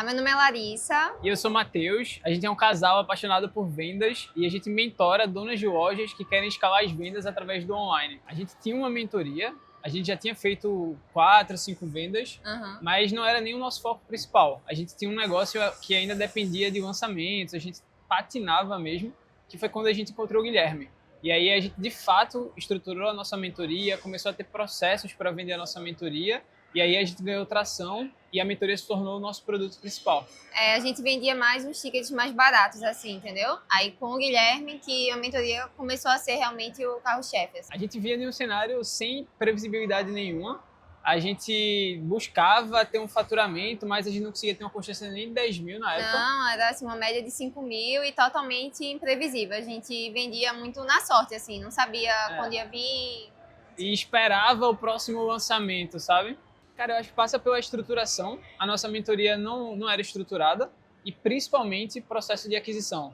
Meu nome é Larissa. E eu sou Matheus. A gente é um casal apaixonado por vendas e a gente mentora donas de lojas que querem escalar as vendas através do online. A gente tinha uma mentoria, a gente já tinha feito 4, 5 vendas, mas não era nem o nosso foco principal. A gente tinha um negócio que ainda dependia de lançamentos, a gente patinava mesmo, que foi quando a gente encontrou o Guilherme. E aí a gente, de fato, estruturou a nossa mentoria, começou a ter processos para vender a nossa mentoria, e aí a gente ganhou tração e a mentoria se tornou o nosso produto principal. A gente vendia mais uns tickets mais baratos, assim, entendeu? Aí com o Guilherme, que a mentoria começou a ser realmente o carro-chefe. Assim. A gente via de um cenário sem previsibilidade nenhuma. A gente buscava ter um faturamento, mas a gente não conseguia ter uma constância nem de 10 mil na época. Não, era assim, uma média de 5 mil e totalmente imprevisível. A gente vendia muito na sorte, assim, não sabia quando ia vir. E esperava o próximo lançamento, sabe? Cara, eu acho que passa pela estruturação. A nossa mentoria não era estruturada e principalmente processo de aquisição.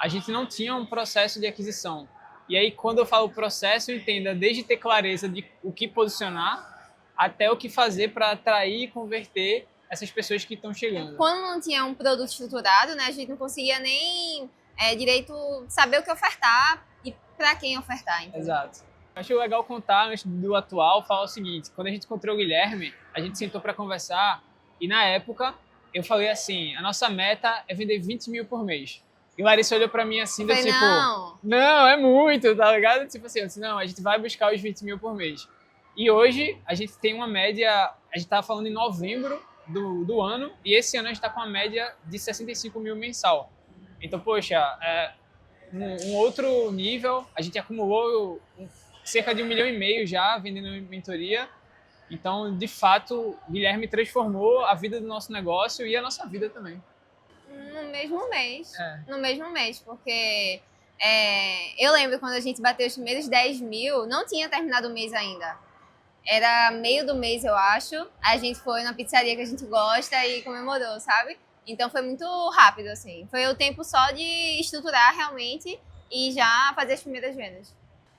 A gente não tinha um processo de aquisição. E aí, quando eu falo processo, entenda desde ter clareza de o que posicionar até o que fazer para atrair e converter essas pessoas que estão chegando. Quando não tinha um produto estruturado, né, a gente não conseguia nem direito saber o que ofertar e para quem ofertar. Entendeu? Exato. Acho legal contar, antes do atual, falar o seguinte. Quando a gente encontrou o Guilherme, a gente sentou para conversar e, na época, eu falei assim, a nossa meta é vender 20 mil por mês. E Larissa olhou para mim assim, do tipo... Não, é muito, tá ligado? Tipo assim, eu disse, não, a gente vai buscar os 20 mil por mês. E hoje, a gente tem uma média... A gente tava falando em novembro do ano, e esse ano a gente tá com uma média de 65 mil mensal. Então, poxa, um outro nível, a gente acumulou cerca de 1,5 milhão já vendendo mentoria. Então, de fato, o Guilherme transformou a vida do nosso negócio e a nossa vida também. No mesmo mês. No mesmo mês, porque eu lembro quando a gente bateu os primeiros 10 mil, não tinha terminado o mês ainda. Era meio do mês, eu acho. A gente foi na pizzaria que a gente gosta e comemorou, sabe? Então foi muito rápido, assim. Foi o tempo só de estruturar realmente e já fazer as primeiras vendas.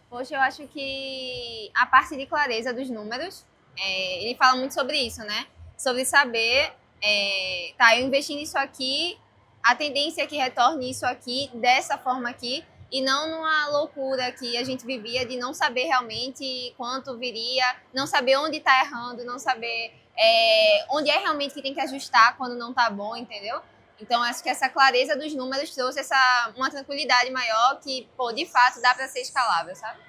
Poxa, eu acho que a parte de clareza dos números, ele fala muito sobre isso, né? Sobre saber, eu investi nisso aqui, a tendência é que retorne isso aqui, dessa forma aqui, e não numa loucura que a gente vivia de não saber realmente quanto viria, não saber onde tá errando, não saber onde é realmente que tem que ajustar quando não tá bom, entendeu? Então, acho que essa clareza dos números trouxe uma tranquilidade maior que, de fato, dá para ser escalável, sabe?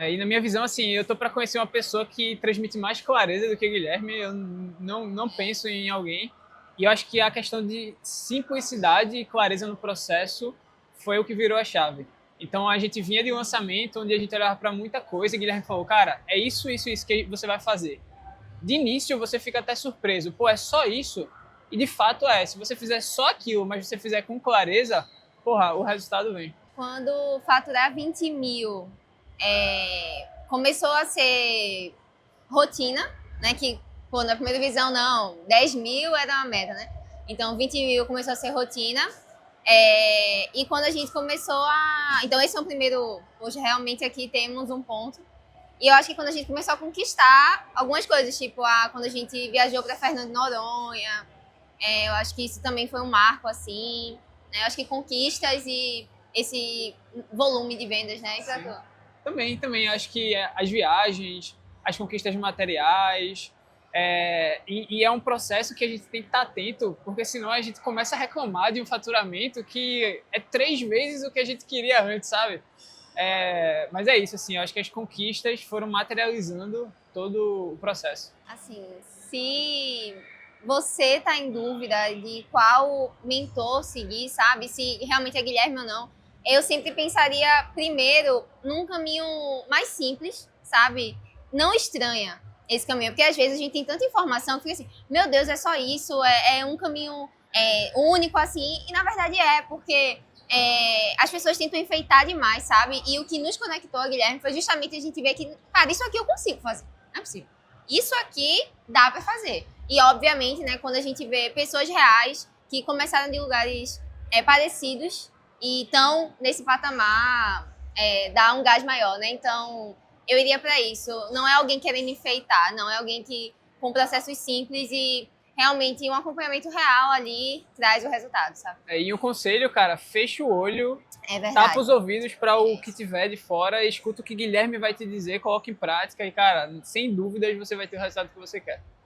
E na minha visão, assim, eu tô para conhecer uma pessoa que transmite mais clareza do que o Guilherme. Eu não penso em alguém. E eu acho que a questão de simplicidade e clareza no processo foi o que virou a chave. Então, a gente vinha de um lançamento onde a gente olhava para muita coisa e o Guilherme falou, cara, é isso que você vai fazer. De início, você fica até surpreso. Pô, é só isso? E de fato é. Se você fizer só aquilo, mas você fizer com clareza, porra, o resultado vem. Quando faturar 20 mil começou a ser rotina, né? Que na primeira visão, não, 10 mil era uma meta, né? Então, 20 mil começou a ser rotina. E quando a gente começou a... Então, esse é o primeiro... Hoje, realmente, aqui temos um ponto. E eu acho que quando a gente começou a conquistar algumas coisas, tipo, quando a gente viajou para Fernando de Noronha, eu acho que isso também foi um marco, assim, né? Eu acho que conquistas e esse volume de vendas, né? Também. Acho que as viagens, as conquistas materiais, e é um processo que a gente tem que estar atento, porque senão a gente começa a reclamar de um faturamento que é 3 vezes o que a gente queria antes, sabe? Mas é isso, assim, eu acho que as conquistas foram materializando todo o processo. Assim, se você tá em dúvida de qual mentor seguir, sabe? Se realmente é Guilherme ou não, eu sempre pensaria primeiro num caminho mais simples, sabe? Não estranha esse caminho, porque às vezes a gente tem tanta informação que fica assim, meu Deus, é só isso, é um caminho único assim, e na verdade porque as pessoas tentam enfeitar demais, sabe? E o que nos conectou a Guilherme foi justamente a gente ver que, cara, isso aqui eu consigo fazer, não é possível. Isso aqui dá pra fazer. E obviamente, né, quando a gente vê pessoas reais que começaram de lugares parecidos e estão nesse patamar, dá um gás maior, né? Então, eu iria para isso. Não é alguém querendo enfeitar, não é alguém que com processos simples e realmente um acompanhamento real ali traz o resultado, sabe? E um conselho, cara, fecha o olho, É verdade. tapa os ouvidos para o que tiver de fora, escuta o que Guilherme vai te dizer, coloca em prática e, cara, sem dúvidas você vai ter o resultado que você quer.